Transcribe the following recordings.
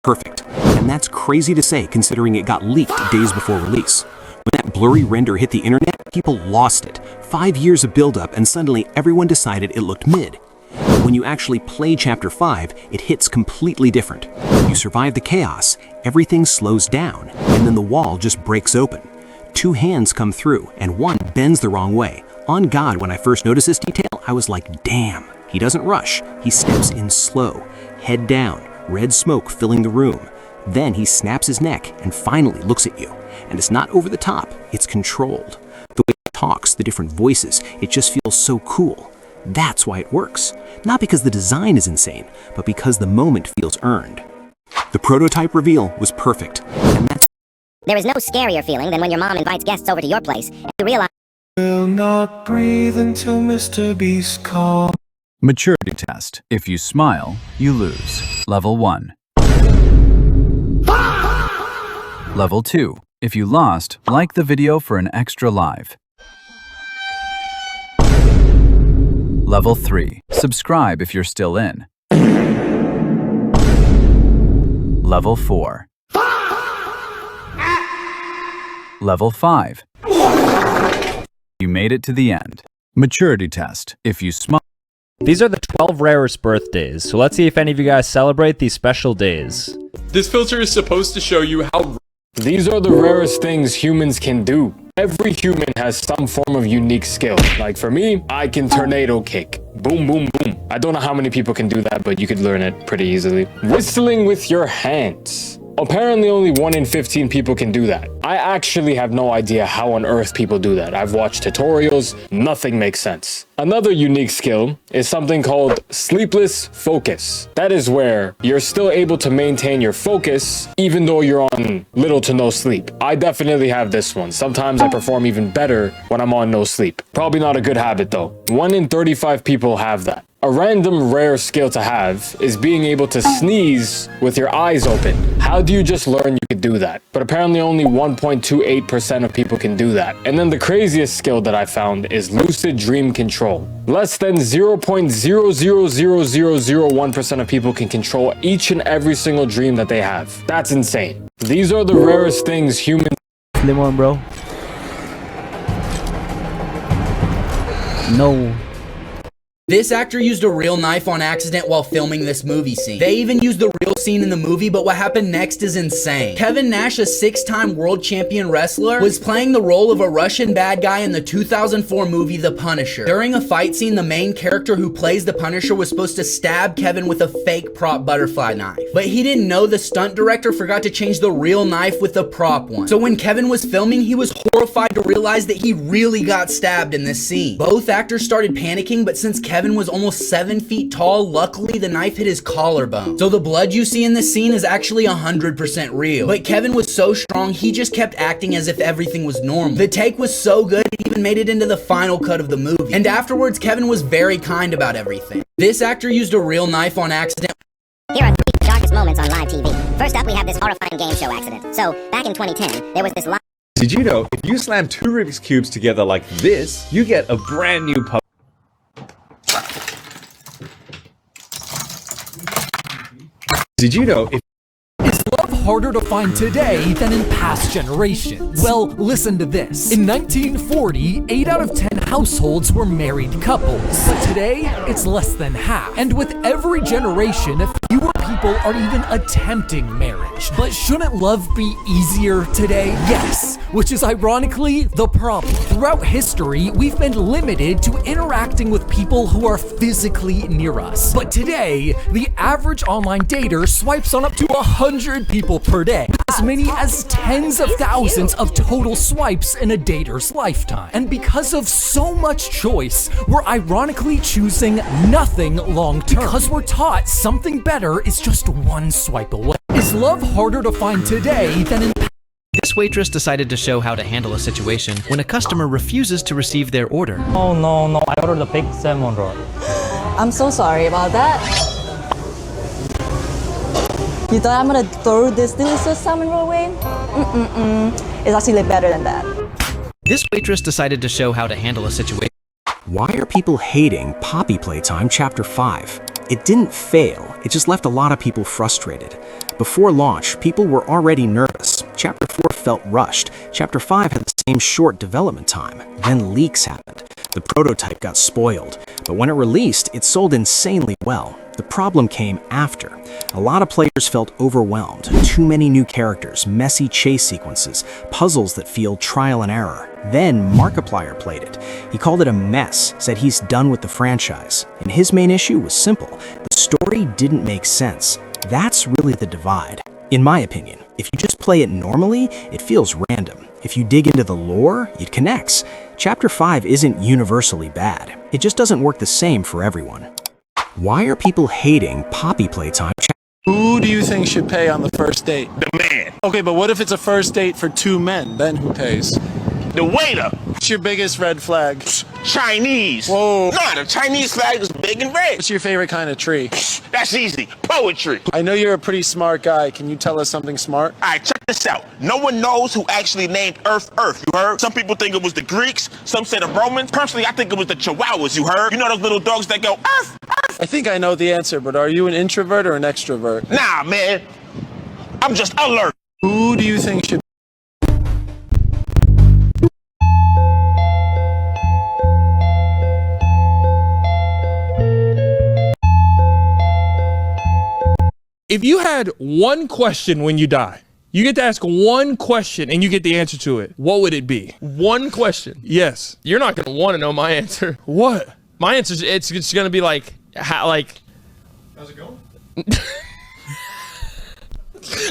perfect. And that's crazy to say considering it got leaked days before release. When that blurry render hit the internet, people lost it. 5 years of build-up and suddenly everyone decided it looked mid. When you actually play Chapter 5, it hits completely different. You survive the chaos, everything slows down, and then the wall just breaks open. 2 hands come through, and one bends the wrong way. On God, when I first noticed this detail, I was like, damn. He doesn't rush, he steps in slow, head down, red smoke filling the room. Then he snaps his neck and finally looks at you. And it's not over the top, it's controlled. The way he talks, the different voices, it just feels so cool. That's why it works. Not because the design is insane, but because the moment feels earned. The prototype reveal was perfect, and that's... There is no scarier feeling than when your mom invites guests over to your place and you realize... Will not breathe until Mr. Beast calls. Maturity test. If you smile, you lose. Level 1. Level 2. If you lost, like the video for an extra live. Level 3. Subscribe if you're still in. Level 4. Level 5. You made it to the end. Maturity test. If you smile... These are the 12 rarest birthdays, so let's see if any of you guys celebrate these special days. This filter is supposed to show you how... These are the rarest things humans can do. Every human has some form of unique skill. Like for me, I can tornado kick. Boom, boom, boom. I don't know how many people can do that, but you could learn it pretty easily. Whistling with your hands. Apparently only 1 in 15 people can do that. I actually have no idea how on earth people do that. I've watched tutorials, nothing makes sense. Another unique skill is something called sleepless focus. That is where you're still able to maintain your focus even though you're on little to no sleep. I definitely have this one. Sometimes I perform even better when I'm on no sleep. Probably not a good habit though. 1 in 35 people have that. A random rare skill to have is being able to sneeze with your eyes open. How do you just learn you could do that? But apparently only 1.28% of people can do that. And then the craziest skill that I found is lucid dream control. Less than 0.00001% of people can control each and every single dream that they have. That's insane. These are the rarest things humans... Lemon, bro. No. This actor used a real knife on accident while filming this movie scene. They even used the real scene in the movie, but what happened next is insane. Kevin Nash, a 6-time world champion wrestler, was playing the role of a Russian bad guy in the 2004 movie The Punisher. During a fight scene, the main character who plays the Punisher was supposed to stab Kevin with a fake prop butterfly knife. But he didn't know the stunt director forgot to change the real knife with the prop one. So when Kevin was filming, he was horrified to realize that he really got stabbed in this scene. Both actors started panicking, but since Kevin was almost 7 feet tall, luckily the knife hit his collarbone. So the blood you see in this scene is actually 100% real. But Kevin was so strong, he just kept acting as if everything was normal. The take was so good, it even made it into the final cut of the movie. And afterwards, Kevin was very kind about everything. This actor used a real knife on accident. Here are 3 darkest moments on live TV. First up, we have this horrifying game show accident. So, back in 2010, there was this live... Did you know, if you slam 2 Rubik's Cubes together like this, you get a brand new puzzle. Did you know if... Is love harder to find today than in past generations? Well, listen to this. In 1940, 8 out of 10 households were married couples. But today, it's less than half. And with every generation, fewer people are even attempting marriage. But shouldn't love be easier today? Yes, which is ironically the problem. Throughout history, we've been limited to interacting with people who are physically near us. But today, the average online dater swipes on up to 100 people per day, as many as tens of thousands of total swipes in a dater's lifetime. And because of so much choice, we're ironically choosing nothing long term, because we're taught something better is just 1 swipe away. Is love harder to find today than in... This waitress decided to show how to handle a situation when a customer refuses to receive their order. Oh no, I ordered a big salmon roll. I'm so sorry about that. You thought I'm gonna throw this delicious salmon roll away? It's actually better than that. This waitress decided to show how to handle a situation. Why are people hating Poppy Playtime Chapter 5? It didn't fail, it just left a lot of people frustrated. Before launch, people were already nervous. Chapter 4 felt rushed. Chapter 5 had the same short development time. Then leaks happened. The prototype got spoiled. But when it released, it sold insanely well. The problem came after. A lot of players felt overwhelmed. Too many new characters, messy chase sequences, puzzles that feel trial and error. Then Markiplier played it. He called it a mess, said he's done with the franchise. And his main issue was simple. The story didn't make sense. That's really the divide. In my opinion, if you just play it normally, it feels random. If you dig into the lore, it connects. Chapter 5 isn't universally bad. It just doesn't work the same for everyone. Why are people hating Poppy Playtime? Who do you think should pay on the first date? The man. Okay, but what if it's a first date for 2 men? Then who pays? The waiter. What's your biggest red flag? Chinese. Whoa. Nah, the Chinese flag is big and red. What's your favorite kind of tree? That's easy. Poetry. I know you're a pretty smart guy. Can you tell us something smart? All right, check this out. No one knows who actually named Earth Earth, you heard? Some people think it was the Greeks. Some say the Romans. Personally, I think it was the Chihuahuas, you heard? You know those little dogs that go, Earth, Earth. I think I know the answer, but are you an introvert or an extrovert? Nah, man. I'm just alert. Who do you think should... If you had one question when you die, you get to ask one question and you get the answer to it, what would it be? One question. Yes. You're not going to want to know my answer. What? My answer is it's going to be like, How's it going?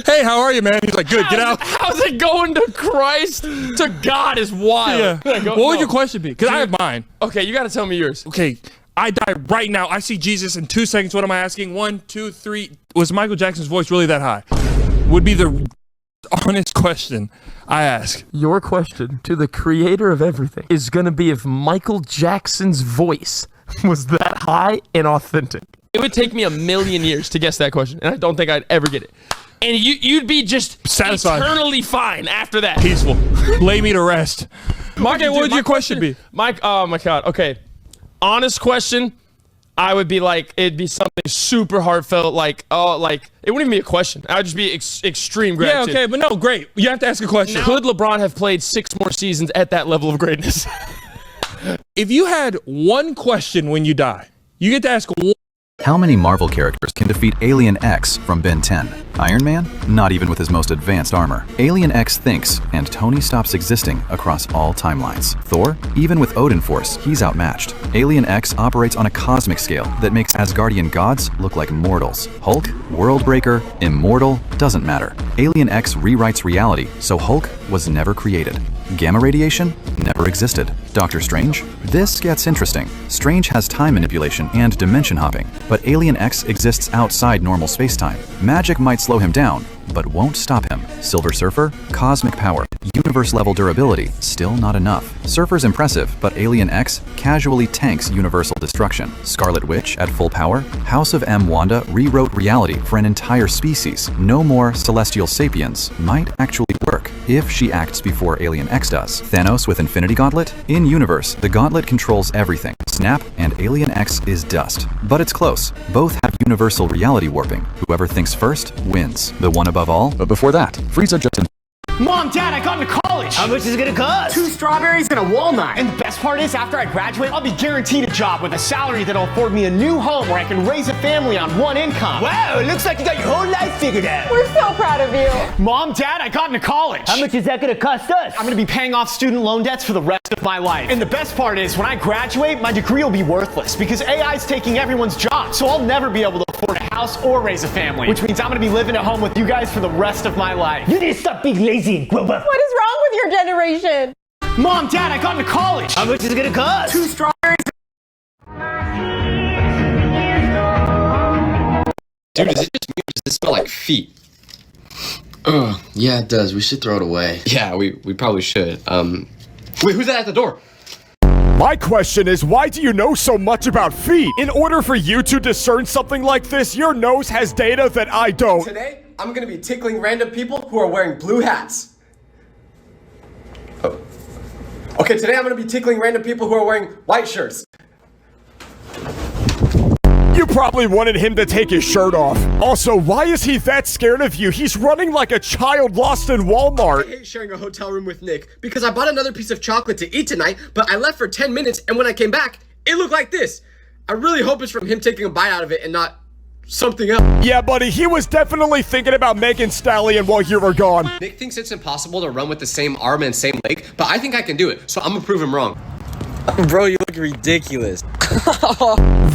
Hey, how are you, man? He's like, good, get out. How's it going to Christ? To God is wild. Yeah. What would your question be? Because I have mine. Okay, you got to tell me yours. Okay, I die right now. I see Jesus in 2 seconds. What am I asking? 1, 2, 3. Was Michael Jackson's voice really that high? Would be the honest question I ask. Your question to the creator of everything is going to be if Michael Jackson's voice was that high and authentic. It would take me 1,000,000 years to guess that question, and I don't think I'd ever get it. And you'd be just satisfied, eternally fine after that. Peaceful. Lay me to rest. Okay, what would your question be? Mike, oh my God. Okay. Honest question, I would be like, it'd be something super heartfelt, like, oh, like, it wouldn't even be a question. I would just be extreme gratitude. Yeah, okay, but no, great. You have to ask a question. Could LeBron have played 6 more seasons at that level of greatness? If you had one question when you die, you get to ask one. How many Marvel characters can defeat Alien X from Ben 10? Iron Man? Not even with his most advanced armor. Alien X thinks, and Tony stops existing across all timelines. Thor? Even with Odin Force, he's outmatched. Alien X operates on a cosmic scale that makes Asgardian gods look like mortals. Hulk? Worldbreaker? Immortal? Doesn't matter. Alien X rewrites reality, so Hulk was never created. Gamma radiation? Never existed. Doctor Strange? This gets interesting. Strange has time manipulation and dimension hopping, but Alien X exists outside normal spacetime. Magic might slow him down, but won't stop him. Silver Surfer? Cosmic power. Universe-level durability. Still not enough. Surfer's impressive, but Alien X casually tanks universal destruction. Scarlet Witch at full power? House of M. Wanda rewrote reality for an entire species. No more celestial sapiens might actually work if she acts before Alien X does. Thanos with Infinity Gauntlet? In universe, the gauntlet controls everything. Snap and Alien X is dust. But it's close. Both have universal reality warping. Whoever thinks first wins. The one above all. But before that, Frieza just... Mom, Dad, I got into college. How much is it gonna cost? 2 strawberries and a walnut. And the best part is, after I graduate, I'll be guaranteed a job with a salary that'll afford me a new home where I can raise a family on one income. Wow, it looks like you got your whole life figured out. We're so proud of you. Mom, Dad, I got into college. How much is that gonna cost us? I'm gonna be paying off student loan debts for the rest of my life. And the best part is, when I graduate, my degree will be worthless because AI's taking everyone's job. So I'll never be able to afford a house or raise a family, which means I'm gonna be living at home with you guys for the rest of my life. You need to stop being lazy and grow up. What is wrong with your generation? Mom, Dad, I got into college. How much is it gonna cost? 2 strawberries. Dude, is it just me or does this smell like feet? Oh, yeah, it does. We should throw it away. Yeah, we probably should. Wait, who's that at the door? My question is, why do you know so much about feet? In order for you to discern something like this, your nose has data that I don't. Today, I'm gonna be tickling random people who are wearing blue hats. Oh. Okay, today I'm gonna be tickling random people who are wearing white shirts. You probably wanted him to take his shirt off. Also, why is he that scared of you? He's running like a child lost in Walmart. I hate sharing a hotel room with Nick because I bought another piece of chocolate to eat tonight, but I left for 10 minutes and when I came back, it looked like this. I really hope it's from him taking a bite out of it and not something else. Yeah, buddy, he was definitely thinking about Megan Stallion while you were gone. Nick thinks it's impossible to run with the same arm and same leg, but I think I can do it, so I'm gonna prove him wrong. Bro, you look ridiculous.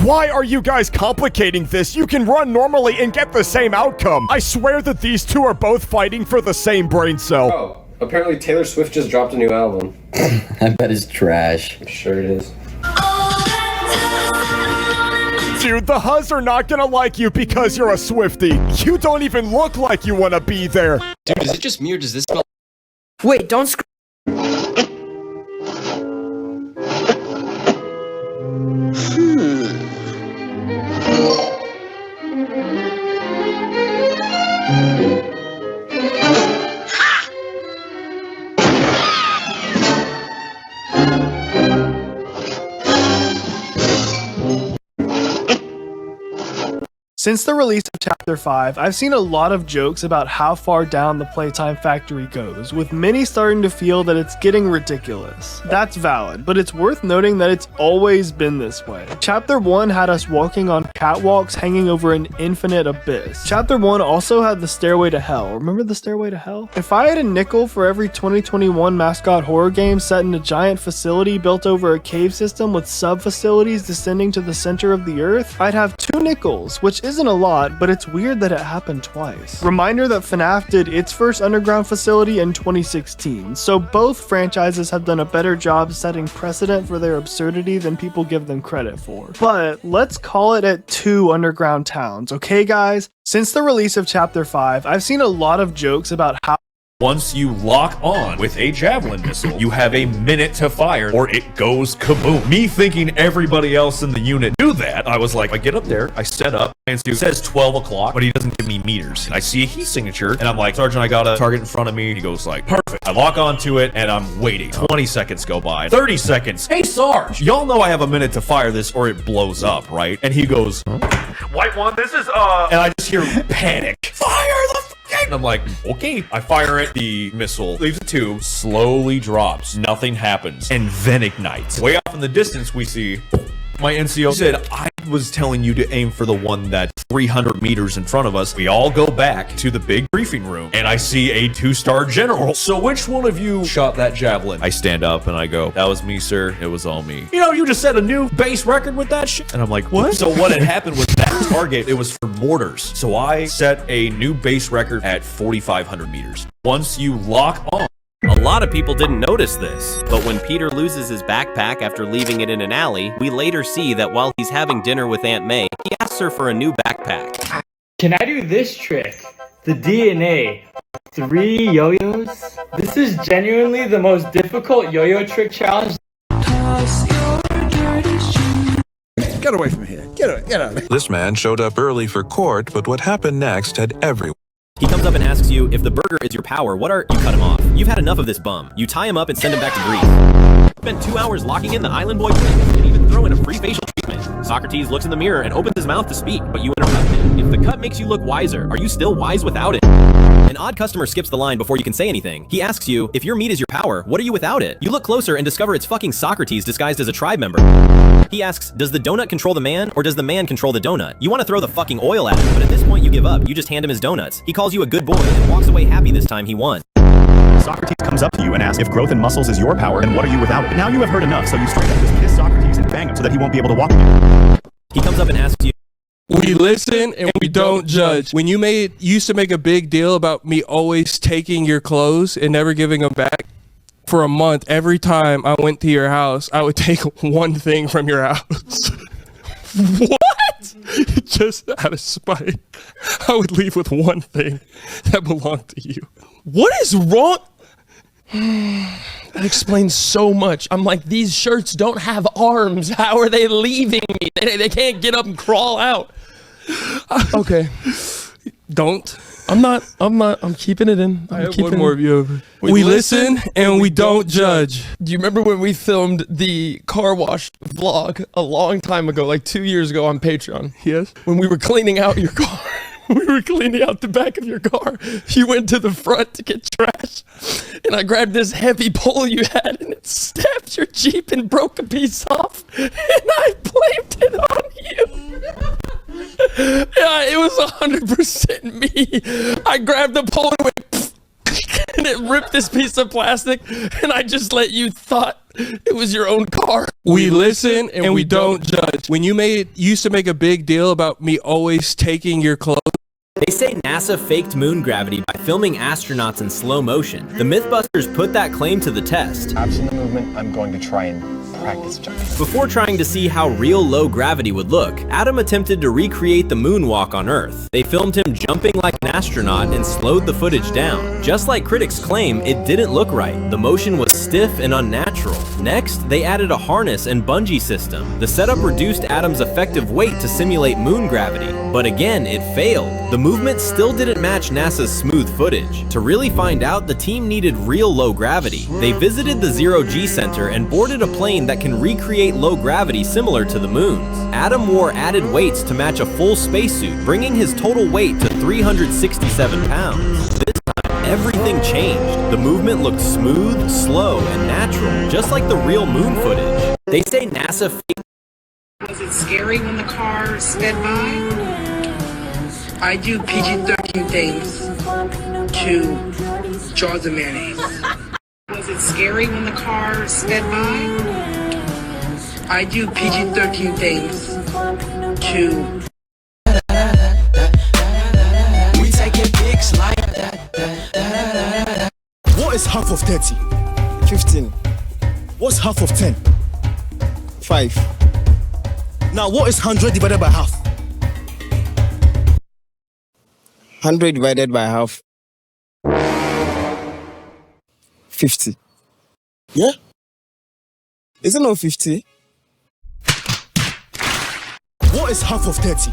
Why are you guys complicating this? You can run normally and get the same outcome. I swear that these two are both fighting for the same brain cell. Oh, apparently Taylor Swift just dropped a new album. I bet it's trash. I'm sure it is. Dude, the Huzz are not gonna like you because you're a Swiftie. You don't even look like you wanna be there. Dude, is it just me or does this smell? Wait, don't scream. Since the release of Chapter 5, I've seen a lot of jokes about how far down the Playtime factory goes, with many starting to feel that it's getting ridiculous. That's valid, but it's worth noting that it's always been this way. Chapter 1 had us walking on catwalks hanging over an infinite abyss. Chapter 1 also had the Stairway to Hell. Remember the Stairway to Hell? If I had a nickel for every 2021 mascot horror game set in a giant facility built over a cave system with sub-facilities descending to the center of the earth, I'd have 2 nickels, which isn't a lot, but it's weird that it happened twice. Reminder that FNAF did its first underground facility in 2016, so both franchises have done a better job setting precedent for their absurdity than people give them credit for. But let's call it at 2 underground towns, okay guys? Since the release of Chapter 5, I've seen a lot of jokes about how once you lock on with a javelin missile, you have a minute to fire or it goes kaboom. Me thinking everybody else in the unit knew that, I was like, I get up there, I set up, and it says 12 o'clock, but he doesn't give me meters. And I see a heat signature, and I'm like, Sergeant, I got a target in front of me. He goes like, perfect. I lock onto it, and I'm waiting. 20 seconds go by. 30 seconds. Hey, Sarge, y'all know I have a minute to fire this or it blows up, right? And he goes, White One, this is, and I just hear panic. Fire the and I'm like, okay. I fire it, the missile leaves a tube, slowly drops, nothing happens, and then ignites. Way off in the distance, we see my NCO said, I was telling you to aim for the one that's 300 meters in front of us. We all go back to the big briefing room, and I see a 2-star general. So which one of you shot that javelin? I stand up and I go, that was me, sir. It was all me. You know, you just set a new base record with that shit. And I'm like, what? So what had happened was that target, it was for mortars. So I set a new base record at 4,500 meters. Once you lock on, a lot of people didn't notice this, but when Peter loses his backpack after leaving it in an alley, we later see that while he's having dinner with Aunt May, he asks her for a new backpack. Can I do this trick? The DNA. 3 yo-yos? This is genuinely the most difficult yo-yo trick challenge. Get away from here. Get out of here. This man showed up early for court, but what happened next had everyone. He comes up and asks you, if the burger is your power, what are... You cut him off. You've had enough of this bum. You tie him up and send him back to Greece. Spend 2 hours locking in the Island Boy and even throw in a free facial treatment. Socrates looks in the mirror and opens his mouth to speak, but you interrupt him. If the cut makes you look wiser, are you still wise without it? An odd customer skips the line before you can say anything. He asks you, if your meat is your power, what are you without it? You look closer and discover it's fucking Socrates disguised as a tribe member. He asks, does the donut control the man, or does the man control the donut? You want to throw the fucking oil at him, but at this point you give up. You just hand him his donuts. He calls you a good boy and walks away happy this time he won. Socrates comes up to you and asks, if growth in muscles is your power, then what are you without it? Now you have heard enough, so you straight up just kiss Socrates and bang him so that he won't be able to walk again. He comes up and asks you, we listen and we don't judge. When you used to make a big deal about me always taking your clothes and never giving them back, for a month, every time I went to your house, I would take one thing from your house. What? Just out of spite. I would leave with one thing that belonged to you. What is wrong? That explains so much. I'm like, these shirts don't have arms. How are they leaving me? They can't get up and crawl out. Okay. Don't. I'm keeping it in. I have one more of you over. We listen and we don't judge. Do you remember when we filmed the car wash vlog a long time ago, like 2 years ago on Patreon? Yes. When we were cleaning out your car. We were cleaning out the back of your car. You went to the front to get trash. And I grabbed this heavy pole you had and it stabbed your Jeep and broke a piece off. And I blamed it on you. Yeah, it was 100% me. I grabbed the pole and went and it ripped this piece of plastic and I just let you thought it was your own car. We listen and we don't judge. When you used to make a big deal about me always taking your clothes. They say NASA faked moon gravity by filming astronauts in slow motion. The Mythbusters put that claim to the test. Absent the movement, I'm going to try and practice jumping. Before trying to see how real low gravity would look, Adam attempted to recreate the moonwalk on Earth. They filmed him jumping like an astronaut and slowed the footage down. Just like critics claim, it didn't look right. The motion was stiff and unnatural. Next, they added a harness and bungee system. The setup reduced Adam's effective weight to simulate moon gravity. But again, it failed. The movement still didn't match NASA's smooth footage. To really find out, the team needed real low gravity. They visited the Zero-G Center and boarded a plane that can recreate low gravity similar to the moon's. Adam wore added weights to match a full spacesuit, bringing his total weight to 367 pounds. This time, everything changed. The movement looked smooth, slow, and natural, just like the real moon footage. They say NASA faked. Was it scary when the car sped by? I do PG-13 things to Jaws of Mayonnaise. Was it scary when the car sped by? I do PG-13 things to... We taking pics like that. What is half of 30? 15. What's half of 10? 5. Now what is 100 divided by half? 100 divided by half. 50. Yeah? Is it not 50? What is half of 30?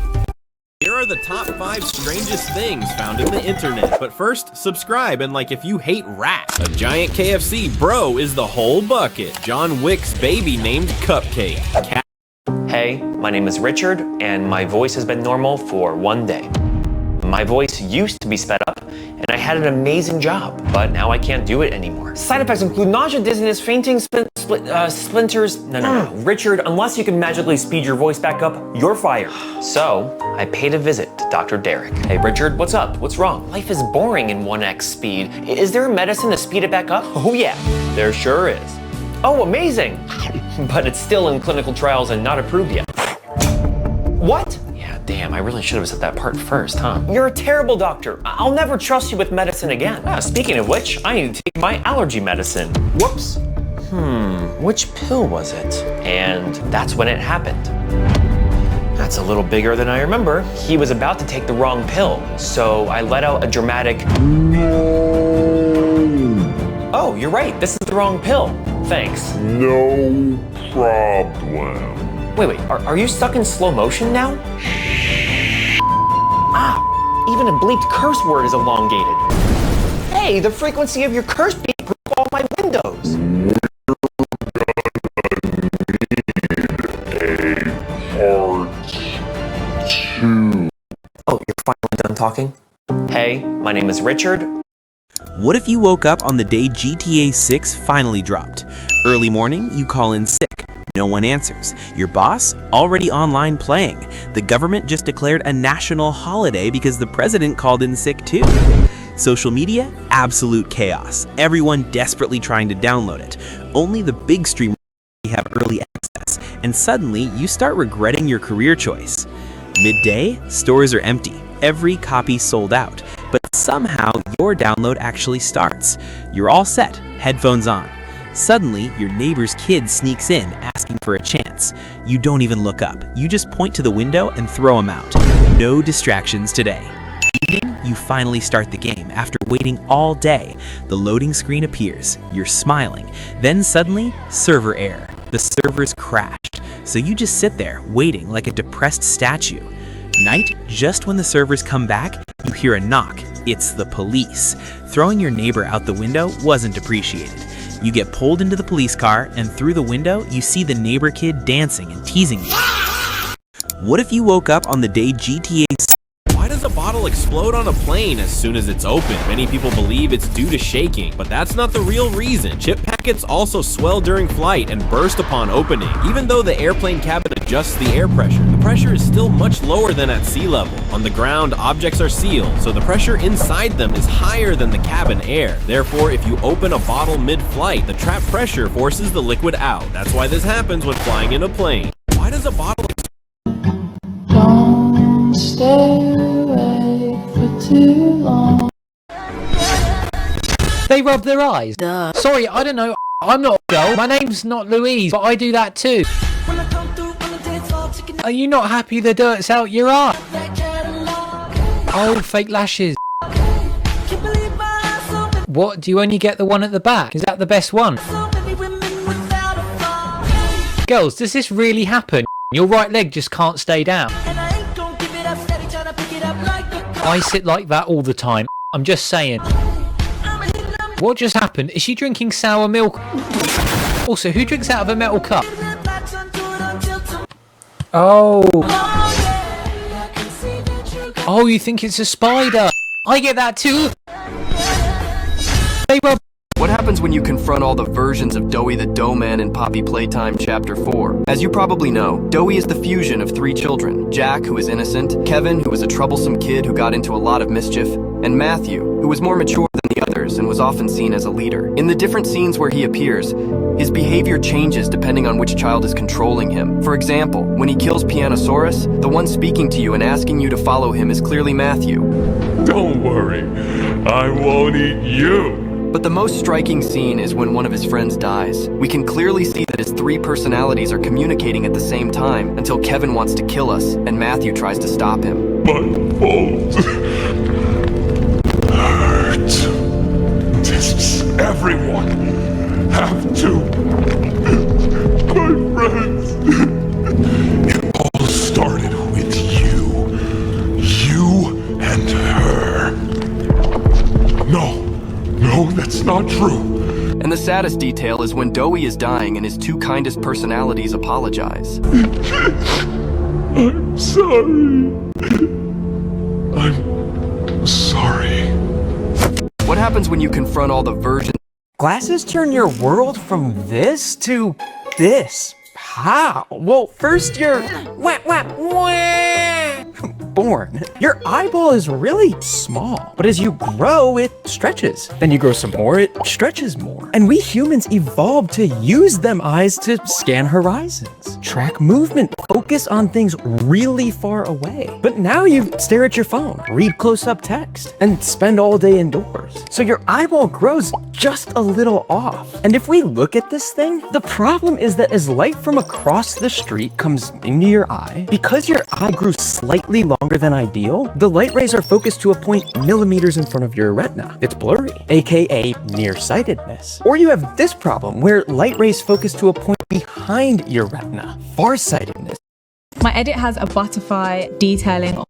Here are the top 5 strangest things found in the internet. But first, subscribe and like if you hate rats. A giant KFC bro is the whole bucket. John Wick's baby named Cupcake. Hey, my name is Richard, and my voice has been normal for 1 day. My voice used to be sped up, and I had an amazing job, but now I can't do it anymore. Side effects include nausea, dizziness, fainting, splinters. No. Richard, unless you can magically speed your voice back up, you're fired. So, I paid a visit to Dr. Derek. Hey, Richard, what's up? What's wrong? Life is boring in 1x speed. Is there a medicine to speed it back up? Oh yeah, there sure is. Oh, amazing! But it's still in clinical trials and not approved yet. What? Yeah, damn, I really should have said that part first, huh? You're a terrible doctor. I'll never trust you with medicine again. Speaking of which, I need to take my allergy medicine. Whoops. Which pill was it? And that's when it happened. That's a little bigger than I remember. He was about to take the wrong pill, so I let out a dramatic no. Oh, you're right, this is the wrong pill. Thanks. No problem. Wait, are you stuck in slow motion now? Even a bleeped curse word is elongated. Hey, the frequency of your curse beep broke all my windows. Oh, you're finally done talking? Hey, my name is Richard. What if you woke up on the day GTA 6 finally dropped? Early morning, you call in sick. No one answers. Your boss? Already online playing. The government just declared a national holiday because the president called in sick too. Social media? Absolute chaos. Everyone desperately trying to download it. Only the big streamers have early access, and suddenly you start regretting your career choice. Midday? Stores are empty. Every copy sold out. But somehow your download actually starts. You're all set, headphones on. Suddenly, your neighbor's kid sneaks in, asking for a chance. You don't even look up. You just point to the window and throw him out. No distractions today. Evening, you finally start the game after waiting all day. The loading screen appears. You're smiling. Then suddenly, server error. The servers crashed. So you just sit there, waiting like a depressed statue. Night, just when the servers come back, you hear a knock. It's the police. Throwing your neighbor out the window wasn't appreciated. You get pulled into the police car, and through the window, you see the neighbor kid dancing and teasing you. What if you woke up on the day GTA? Why does a bottle explode on a plane as soon as it's open? Many people believe it's due to shaking, but that's not the real reason. Chip packets also swell during flight and burst upon opening. Even though the airplane cabin adjusts the air pressure, the pressure is still much lower than at sea level. On the ground, objects are sealed, so the pressure inside them is higher than the cabin air. Therefore, if you open a bottle mid-flight, the trapped pressure forces the liquid out. That's why this happens when flying in a plane. Why does a bottle Stay away for too long. They rub their eyes. Duh. Sorry, I don't know. I'm not a girl. My name's not Louise, but I do that too. Are you not happy the dirt's out your eye? Oh, fake lashes. What, do you only get the one at the back? Is that the best one? Girls, does this really happen? Your right leg just can't stay down. I sit like that all the time. I'm just saying. What just happened? Is she drinking sour milk? Also, who drinks out of a metal cup? Oh. Oh, you think it's a spider? I get that too. They rub. What happens when you confront all the versions of Doughy the Doughman in Poppy Playtime Chapter 4? As you probably know, Doughy is the fusion of three children: Jack, who is innocent; Kevin, who was a troublesome kid who got into a lot of mischief; and Matthew, who was more mature than the others and was often seen as a leader. In the different scenes where he appears, his behavior changes depending on which child is controlling him. For example, when he kills Pianosaurus, the one speaking to you and asking you to follow him is clearly Matthew. Don't worry, I won't eat you. But the most striking scene is when one of his friends dies. We can clearly see that his three personalities are communicating at the same time until Kevin wants to kill us and Matthew tries to stop him. My fault. Hurt. Does everyone have to? My friends. It all started with you. You and her. No, that's not true. And the saddest detail is when Doughy is dying and his two kindest personalities apologize. I'm sorry. I'm sorry. What happens when you confront all the versions? Glasses turn your world from this to this. How? Well, first you're born. Your eyeball is really small, but as you grow, it stretches. Then you grow some more, it stretches more. And we humans evolved to use them eyes to scan horizons, track movement, focus on things really far away. But now you stare at your phone, read close-up text, and spend all day indoors. So your eyeball grows just a little off. And if we look at this thing, the problem is that as light from across the street comes into your eye, because your eye grew slightly longer than ideal, the light rays are focused to a point millimeters in front of your retina. It's blurry, aka nearsightedness. Or you have this problem where light rays focus to a point behind your retina, farsightedness. My edit has a butterfly detailing.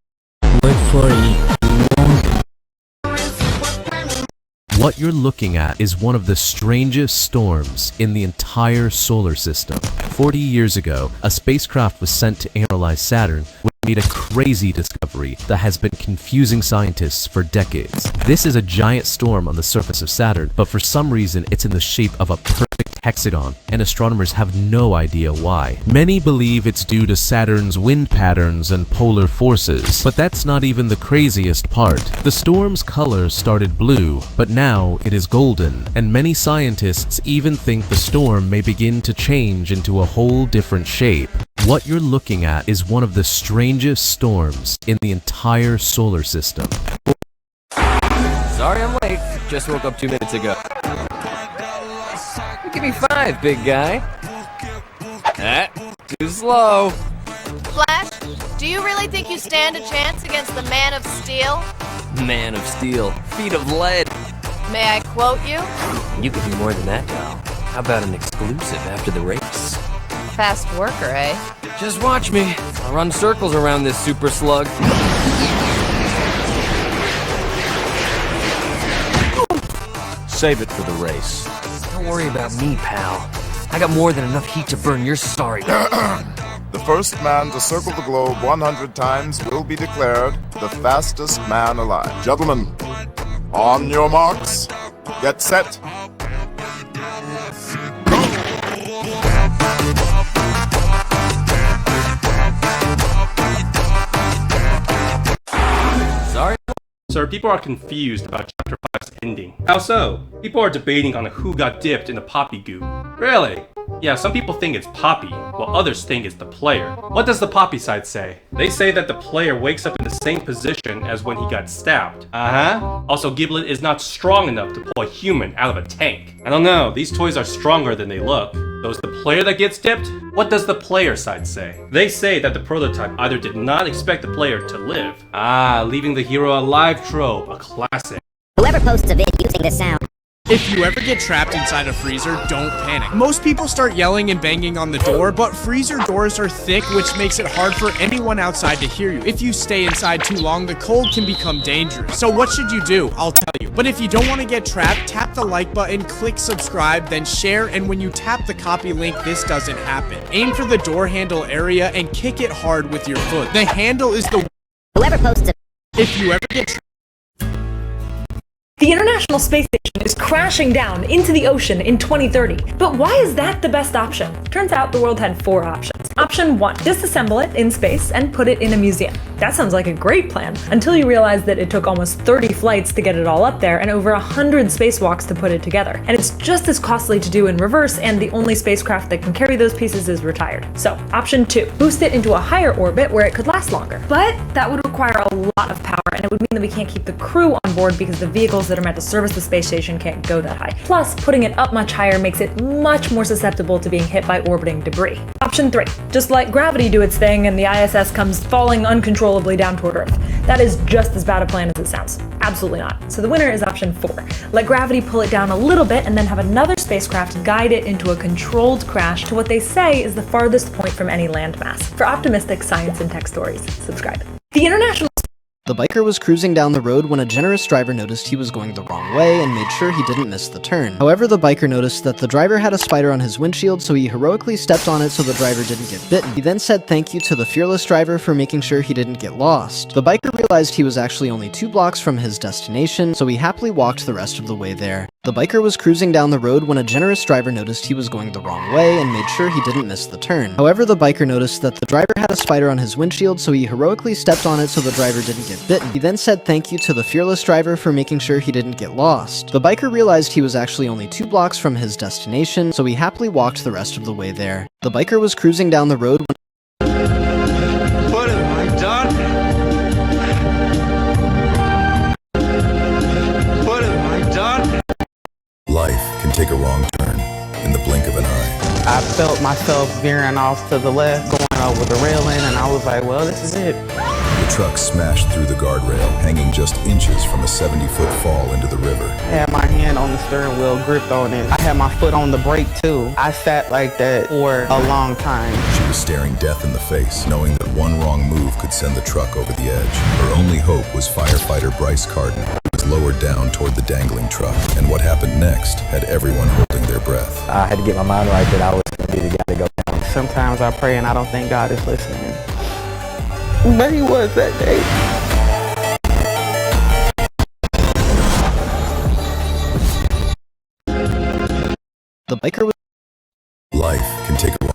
What you're looking at is one of the strangest storms in the entire solar system. 40 years ago, a spacecraft was sent to analyze Saturn, which made a crazy discovery that has been confusing scientists for decades. This is a giant storm on the surface of Saturn, but for some reason it's in the shape of a perfect hexagon, and astronomers have no idea why. Many believe it's due to Saturn's wind patterns and polar forces, but that's not even the craziest part. The storm's color started blue, but now it is golden, and many scientists even think the storm may begin to change into a whole different shape. What you're looking at is one of the strangest storms in the entire solar system. Sorry I'm late. Just woke up 2 minutes ago. Give me 5, big guy. Too slow. Flash, do you really think you stand a chance against the Man of Steel? Man of Steel, feet of lead. May I quote you? You could do more than that, gal. How about an exclusive after the race? Fast worker, eh? Just watch me. I'll run circles around this super slug. Save it for the race. Don't worry about me, pal. I got more than enough heat to burn your sorry. The first man to circle the globe 100 times will be declared the fastest man alive. Gentlemen, on your marks, get set. Sorry? Sir, people are confused about Chapter 5's ending. How so? People are debating on who got dipped in the poppy goo. Really? Yeah, some people think it's Poppy, while others think it's the player. What does the Poppy side say? They say that the player wakes up in the same position as when he got stabbed. Also, Giblet is not strong enough to pull a human out of a tank. I don't know, these toys are stronger than they look. So is the player that gets dipped? What does the player side say? They say that the prototype either did not expect the player to live. Leaving the hero alive trope, a classic. Whoever posts a vid using this sound. If you ever get trapped inside a freezer, don't panic. Most people start yelling and banging on the door, but freezer doors are thick, which makes it hard for anyone outside to hear you. If you stay inside too long, the cold can become dangerous. So what should you do? I'll tell you. But if you don't want to get trapped, tap the like button, click subscribe, then share, and when you tap the copy link, this doesn't happen. Aim for the door handle area and kick it hard with your foot. The handle is the... Whoever posts a... If you ever get trapped... The International Space Station is crashing down into the ocean in 2030. But why is that the best option? Turns out the world had 4 options. Option 1, disassemble it in space and put it in a museum. That sounds like a great plan, until you realize that it took almost 30 flights to get it all up there and over 100 spacewalks to put it together. And it's just as costly to do in reverse, and the only spacecraft that can carry those pieces is retired. So, option 2, boost it into a higher orbit where it could last longer. But that would require a lot of power, and it would mean that we can't keep the crew on board because the vehicles that are meant to service the space station can't go that high. Plus, putting it up much higher makes it much more susceptible to being hit by orbiting debris. Option 3, just let gravity do its thing and the ISS comes falling uncontrollably down toward Earth. That is just as bad a plan as it sounds. Absolutely not. So the winner is option 4. Let gravity pull it down a little bit and then have another spacecraft guide it into a controlled crash to what they say is the farthest point from any landmass. For optimistic science and tech stories, subscribe. The International The biker was cruising down the road when a generous driver noticed he was going the wrong way and made sure he didn't miss the turn. However, the biker noticed that the driver had a spider on his windshield, so he heroically stepped on it so the driver didn't get bitten. He then said thank you to the fearless driver for making sure he didn't get lost. The biker realized he was actually only 2 blocks from his destination, so he happily walked the rest of the way there. The biker was cruising down the road when a generous driver noticed he was going the wrong way and made sure he didn't miss the turn. However, the biker noticed that the driver had a spider on his windshield, so he heroically stepped on it so the driver didn't get bitten. He then said thank you to the fearless driver for making sure he didn't get lost. The biker realized he was actually only 2 blocks from his destination, so he happily walked the rest of the way there. The biker was cruising down the road when... What have I done? What have I done? Life can take a wrong turn in the blink of an eye. I felt myself veering off to the left, going over the railing, and I was like, well, this is it. The truck smashed through the guardrail, hanging just inches from a 70-foot fall into the river. I had my hand on the steering wheel, gripped on it. I had my foot on the brake too. I sat like that for a long time. She was staring death in the face, knowing that one wrong move could send the truck over the edge. Her only hope was firefighter Bryce Carden, who was lowered down toward the dangling truck. And what happened next had everyone holding their breath. I had to get my mind right that I was going to be the guy to go down. Sometimes I pray and I don't think God is listening. But he was that day. The biker was... Life can take a...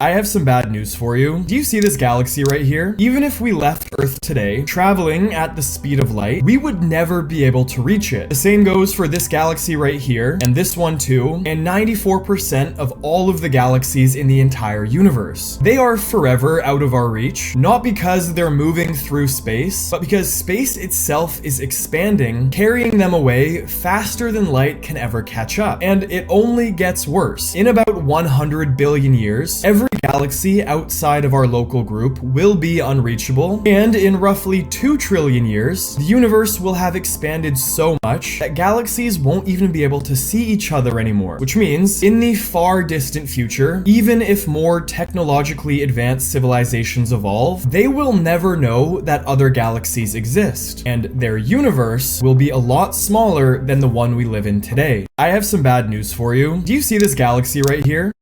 I have some bad news for you. Do you see this galaxy right here? Even if we left Earth today, traveling at the speed of light, we would never be able to reach it. The same goes for this galaxy right here, and this one too, and 94% of all of the galaxies in the entire universe. They are forever out of our reach, not because they're moving through space, but because space itself is expanding, carrying them away faster than light can ever catch up. And it only gets worse. In about 100 billion years, every galaxy outside of our local group will be unreachable, and in roughly 2 trillion years, the universe will have expanded so much that galaxies won't even be able to see each other anymore, which means, in the far distant future, even if more technologically advanced civilizations evolve, they will never know that other galaxies exist, and their universe will be a lot smaller than the one we live in today. I have some bad news for you. Do you see this galaxy right here?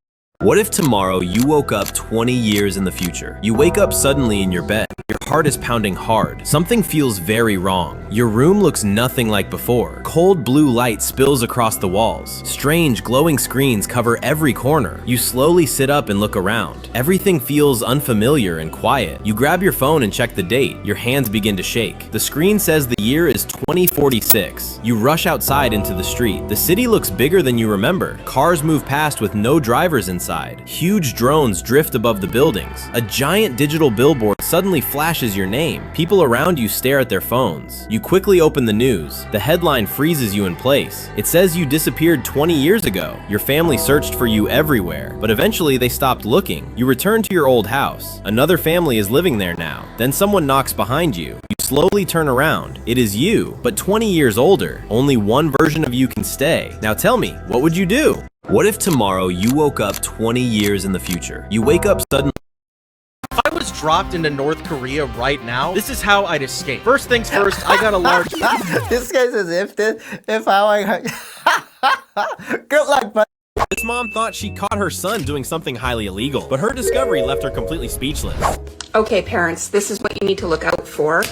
What if tomorrow you woke up 20 years in the future? You wake up suddenly in your bed. Your heart is pounding hard. Something feels very wrong. Your room looks nothing like before. Cold blue light spills across the walls. Strange glowing screens cover every corner. You slowly sit up and look around. Everything feels unfamiliar and quiet. You grab your phone and check the date. Your hands begin to shake. The screen says the year is 2046. You rush outside into the street. The city looks bigger than you remember. Cars move past with no drivers inside. Huge drones drift above the buildings. A giant digital billboard suddenly flashes your name. People around you stare at their phones. You quickly open the news. The headline freezes you in place. It says you disappeared 20 years ago. Your family searched for you everywhere, but eventually they stopped looking. You return to your old house. Another family is living there now. Then someone knocks behind you. You slowly turn around. It is you, but 20 years older. Only one version of you can stay. Now tell me, what would you do? What if tomorrow you woke up 20 years in the future? You wake up suddenly. If I was dropped into North Korea right now, this is how I'd escape. First things first, I got a large... This guy says if I... Good luck, bud. This mom thought she caught her son doing something highly illegal, but her discovery left her completely speechless. Okay, parents, this is what you need to look out for.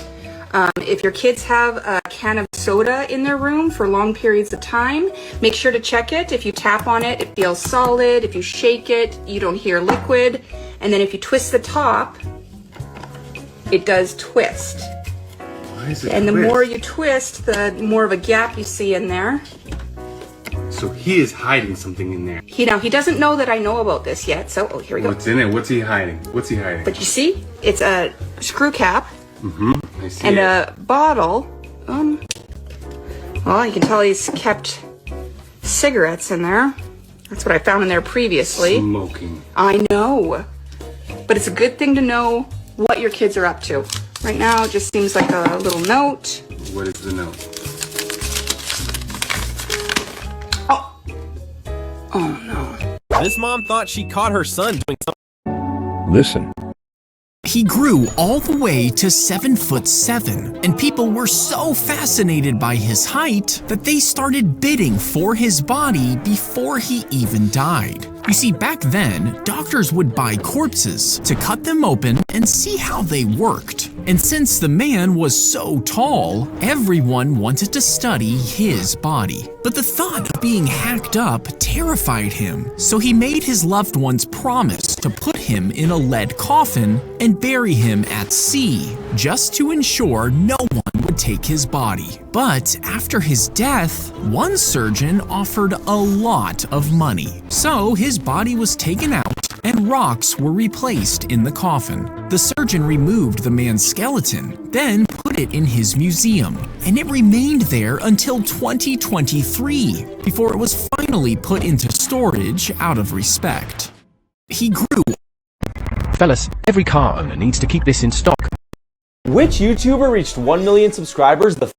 If your kids have a can of soda in their room for long periods of time, make sure to check it. If you tap on it, it feels solid. If you shake it, you don't hear liquid. And then if you twist the top, it does twist. Why is it And the twist? more you twist, the more of a gap you see in there. So he is hiding something in there. He doesn't know that I know about this yet, so here we go. What's in it? What's he hiding? What's he hiding? But you see, it's a screw cap. Mm-hmm. I see And it. a bottle. Well, you can tell he's kept cigarettes in there. That's what I found in there previously. Smoking. I know. But it's a good thing to know what your kids are up to. Right now, it just seems like a little note. What is the note? Oh no. This mom thought she caught her son doing something. Listen. He grew all the way to 7'7", and people were so fascinated by his height that they started bidding for his body before he even died. You see, back then, doctors would buy corpses to cut them open and see how they worked. And since the man was so tall, everyone wanted to study his body. But the thought of being hacked up terrified him, so he made his loved ones promise to put him in a lead coffin and bury him at sea, just to ensure no one would take his body. But after his death, one surgeon offered a lot of money. So his body was taken out and rocks were replaced in the coffin. The surgeon removed the man's skeleton, then put it in his museum, and it remained there until 2023, before it was finally put into storage out of respect. He grew. Fellas, every car owner needs to keep this in stock. Which YouTuber reached 1 million subscribers the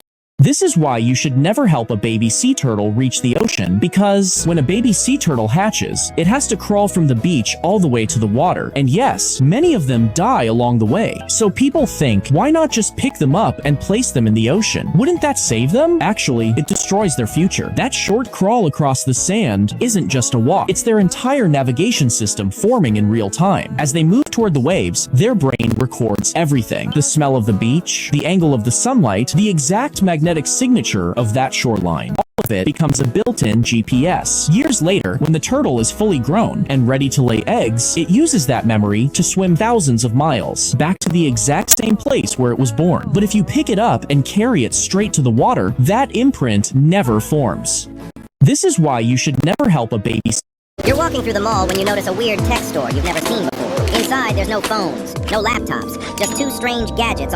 This is why you should never help a baby sea turtle reach the ocean, because when a baby sea turtle hatches, it has to crawl from the beach all the way to the water. And yes, many of them die along the way. So people think, why not just pick them up and place them in the ocean? Wouldn't that save them? Actually, it destroys their future. That short crawl across the sand isn't just a walk. It's their entire navigation system forming in real time. As they move toward the waves, their brain records everything. The smell of the beach, the angle of the sunlight, the exact magnetic signature of that shoreline. All of it becomes a built-in GPS. Years later, when the turtle is fully grown and ready to lay eggs, it uses that memory to swim thousands of miles back to the exact same place where it was born. But if you pick it up and carry it straight to the water, that imprint never forms. This is why you should never help a baby. You're walking through the mall when you notice a weird tech store you've never seen before. Inside, there's no phones, no laptops, just two strange gadgets